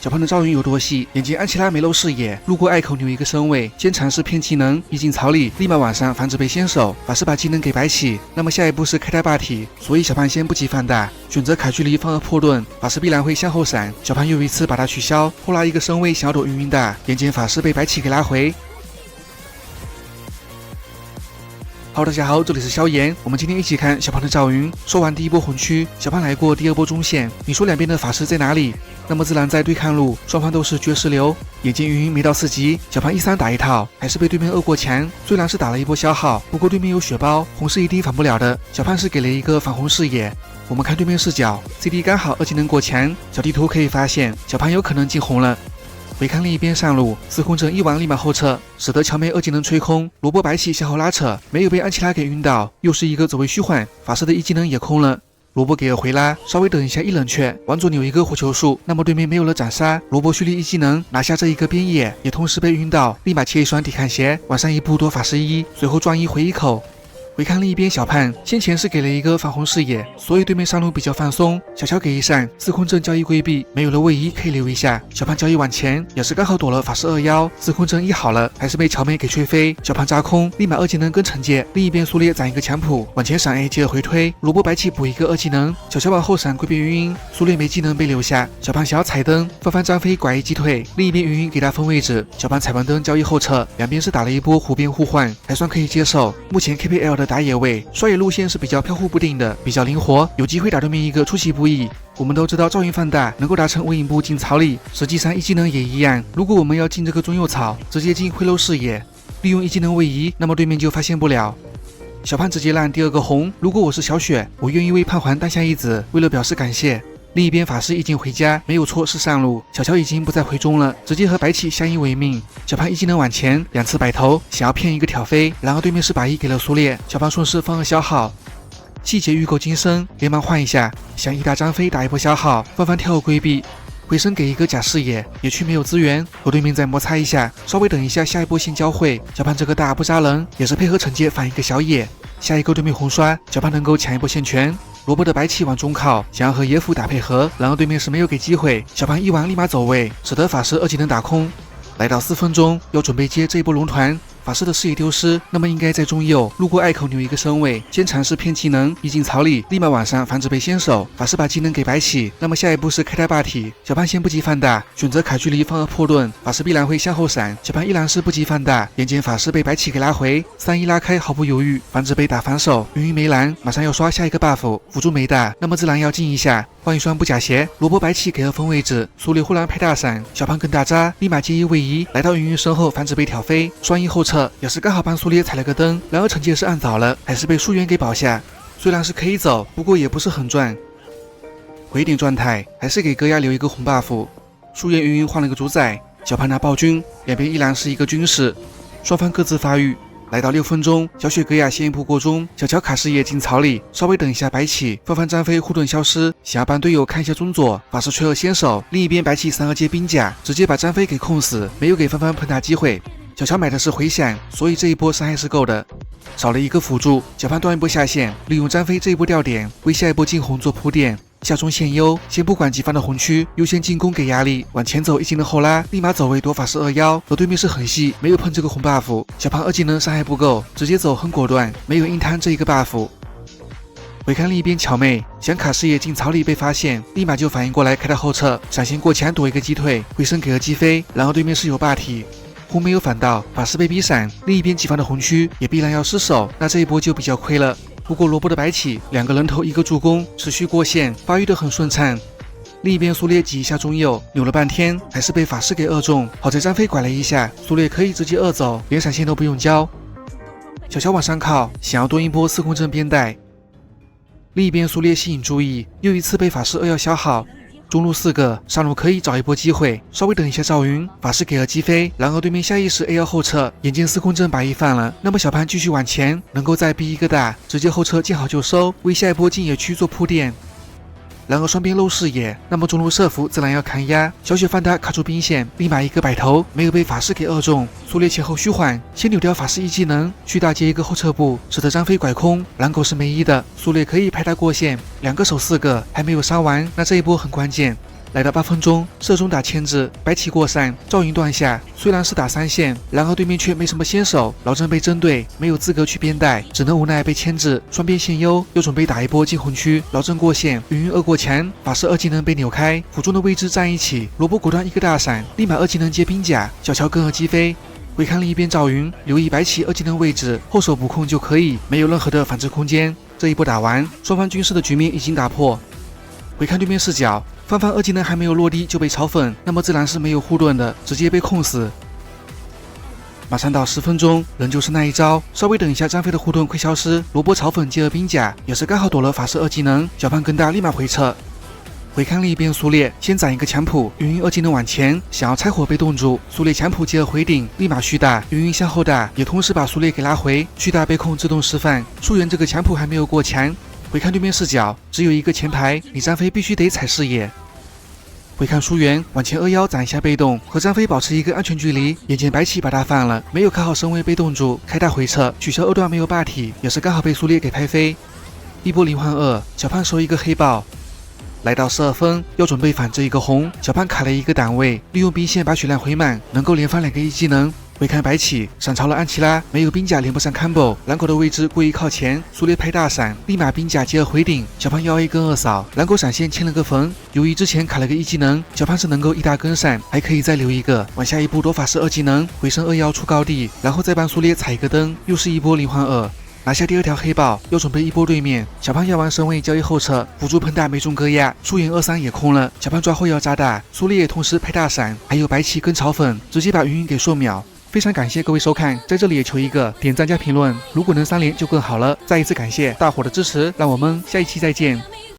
小胖的趙雲有多細，眼睛按起来沒露視野，路過隘口扭一個身位，先嘗試騙技能，一進草裡，立馬晚上防止被先手，法師把技能給白起。那麼下一步是開大霸體，所以小胖先不急放大，選擇卡距離放而破盾，法師必然會向後閃。小胖又一次把它取消，後拉一個身位想要躲雲大，眼見法師被白起給拉回。好，大家好，這裡是蕭炎，我們今天一起看小胖的趙雲。說完第一波紅區，小胖來過第二波中線，你說兩邊的法師在哪裡？那麼自然在對抗路，雙方都是絕世流。眼見雲沒到4級，小胖1-3打一套，還是被對面2過強。雖然是打了一波消耗，不過對面有血包，紅是一滴防不了的。小胖是給了一個反紅視野。我們看對面視角 ，CD 剛好2技能過強，小地圖可以發現小胖有可能進紅了。回看另一邊上路，司空震一王立馬後撤，使得喬妹2技能吹空，蘿蔔白起向后拉扯，沒有被安琪拉給暈倒，又是一個走位虛幻，法師的1技能也空了。蘿蔔給了回拉，稍微等一下一冷卻，往左扭一個火球術，那麼對面沒有了斬殺，蘿蔔蓄力1技能拿下這一個邊野，也同時被暈倒，立馬切一雙抵抗鞋，往上一步躲法師1，隨後撞1回一口。回看另一邊小胖，先前是給了一個反紅視野，所以對面上路比較放鬆。小喬給一閃，司空震交易規避，沒有了位移可以留一下。小胖交易往前，也是剛好躲了法師2妖，司空震一好了，還是被喬妹給吹飛。小胖扎空，立馬2技能跟承接。另一邊蘇烈斬一個強普，往前閃 A 接着回推，蘿蔔白起補一個2技能。小喬往後閃規避雲，蘇烈沒技能被留下。小胖想要踩燈，范范張飛拐一擊退，另一邊雲給他分位置。小胖踩完燈交易後撤，兩邊是打了一波湖邊互換，還算可以接受。目前 KPL 的打野位刷野路線是比較飄忽不定的，比較靈活，有機會打對面一個出其不意。我們都知道趙雲放大能夠達成無影步進草裡，實際上1技能也一樣。如果我們要進這個中右草，直接進會漏視野，利用1技能位移，那麼對面就發現不了。小胖直接爛第2個紅，如果我是小雪，我願意為胖環當下一子，為了表示感謝。另一邊法師已經回家，沒有錯是上路。小喬已經不在回中了，直接和白起相依為命。小胖1技能往前，2次擺頭，想要騙一個挑飛，然後對面是把1給了蘇烈，小胖順勢放2消耗。細節預購金身，連忙換一下，想1打張飛打一波消耗，范范跳後規避，回身給一個假視野，野區沒有資源，和對面再摩擦一下，稍微等一下下一波先交匯。小胖這個大不扎人，也是配合承接反一個小野，下一個對面紅刷，小胖能夠搶一波線權。蘿蔔的白起往中靠，想要和野輔打配合，然後對面是沒有給機會。小胖一王立馬走位，使得法師2技能打空。來到4分鐘，要準備接這一波龍團。法師的視野丟失，那麼應該在中右路過隘口扭一個身位，先嘗試騙技能，一進草裡立馬往上防止被先手。法師把技能給白起，那麼下一步是開大霸體。小胖先不急放大，選擇卡距離放而破盾，法師必然會向後閃。小胖依然是不急放大，眼見法師被白起給拉回，3-1拉開毫不猶豫，防止被打反手。雲沒藍，馬上要刷下一個 buff， 輔助沒大，那麼自然要進一下，換一雙布甲鞋。蘿蔔白起給了分位置，蘇烈忽然拍大閃，小胖更大扎，立馬接一位移，來到雲身後防止被挑飛，雙一後撤。也是剛好帮蘇烈踩了個燈，然而承接是按早了，還是被疏遠給保下。雖然是可以走，不過也不是很賺。回點狀態，還是給戈亞留一個紅 buff。疏遠雲換了個主宰，小胖拿暴君，兩邊依然是一個軍事，雙方各自發育。來到6分鐘，小雪戈亞先一步過中，小喬卡視野進草裡，稍微等一下白起，范范張飛護盾消失，想要幫隊友看一下中左，法師吹2先手，另一邊白起3-2接兵甲，直接把張飛給控死，沒有給范范碰打機會。小喬買的是回響，所以這一波傷害是夠的。少了一個輔助，小胖斷一波下線，利用張飛這一波吊點，為下一波進紅做鋪墊。下中線優，先不管己方的紅區，優先進攻給壓力，往前走1技能後拉，立馬走位躲法師2妖，和對面是很細，沒有碰這個紅 buff。小胖2技能傷害不夠，直接走很果斷，沒有硬攤這一個 buff。回看另一邊喬妹，想卡視野進草裡被發現，立馬就反應過來開到後撤，閃現過牆躲一個擊退，回身給了擊飛，然後對面是有霸體。紅沒有反到，法師被逼閃，另一邊己方的紅區也必然要失手，那這一波就比較虧了。不過蘿蔔的白起2個人頭1個助攻，持續過線，發育得很順暢。另一邊蘇烈擠一下中右，扭了半天，還是被法師給2中。好在張飛拐了一下，蘇烈可以直接2走，連閃現都不用交。小喬往上靠，想要多一波司空震邊帶。另一邊蘇烈吸引注意，又一次被法師2要消耗。中路4個，上路可以找一波機會，稍微等一下趙雲，法師給了擊飛，然後對面下意識 A 要後撤，眼見司空震把1放了，那麼小胖繼續往前，能夠再逼一個大，直接後撤見好就收，為下一波進野區做鋪墊。然而雙邊漏視野，那麼中路社服自然要扛壓。小雪放大卡住兵線，立馬一個擺頭，沒有被法師給2中。蘇烈前後虛緩，先扭掉法師1技能，去大接一個後撤步，使得張飛拐空。狼狗是沒1的，蘇烈可以拍他過線，2個守4個，還沒有殺完，那這一波很關鍵。來到8分鐘，射中打牽制，白起過閃，趙雲斷下。雖然是打3線，然而對面卻沒什麼先手，老鄭被針對，沒有資格去邊帶，只能無奈被牽制，雙邊線優，又準備打一波進紅區。老鄭過線，雲雲2過牆，法師2技能被扭開，輔助的位置站一起，蘿蔔果斷一個大閃，立馬2技能接兵甲，小喬跟兒擊飛。回看另一邊趙雲，留意白起2技能位置，後手補控就可以，沒有任何的反制空間。這一波打完，雙方軍師的局面已經打破。回看對面視角，范范2技能還沒有落地就被嘲諷，那麼自然是沒有護盾的，直接被控死。馬上到10分鐘，仍舊是那一招，稍微等一下張飛的護盾會消失，蘿蔔嘲諷接了兵甲，也是剛好躲了法師2技能，小胖跟大立馬回撤。回看另一邊蘇烈，先斬一個強普，雲雲2技能往前，想要拆火被凍住，蘇烈強普接了回頂，立馬續大，雲雲向後大，也同時把蘇烈給拉回，續大被控自動釋放，疏遠這個強普還沒有過牆。回看對面視角，只有一個前排，你張飛必須得踩視野。回看疏遠，往前2腰斬一下被動，和張飛保持一個安全距離，眼見白起把他放了，沒有靠好身位被凍住，開大回撤，取消2段沒有霸體，也是剛好被蘇烈給拍飛。一波0換2，小胖收一個黑豹。來到12分，要準備反制一個紅，小胖卡了一個檔位，利用兵線把血量回滿，能夠連翻2個1技能。回看白起閃超了安琪拉，沒有兵甲連不上 combo， 藍狗的位置過於靠前，蘇烈拍大閃，立馬兵甲接了回頂，小胖1A 跟2掃，藍狗閃現牽了個墳。由於之前卡了個1技能，小胖是能夠1大跟閃，還可以再留一個，往下一步躲法師2技能，回身2腰出高地，然後再幫蘇烈踩一個燈，又是一波0換2。拿下第2條黑豹，又準備一波對面。小胖要完身位交易後撤，輔助噴大沒中割壓，疏遠2-3也空了。小胖抓後腰扎大，蘇烈也同時拍大閃，還有白起跟嘲諷，直接把雲雲給瞬秒。非常感謝各位收看，在這裡也求一個點讚加評論，如果能3連就更好了。再一次感謝大夥的支持，讓我們下一期再見。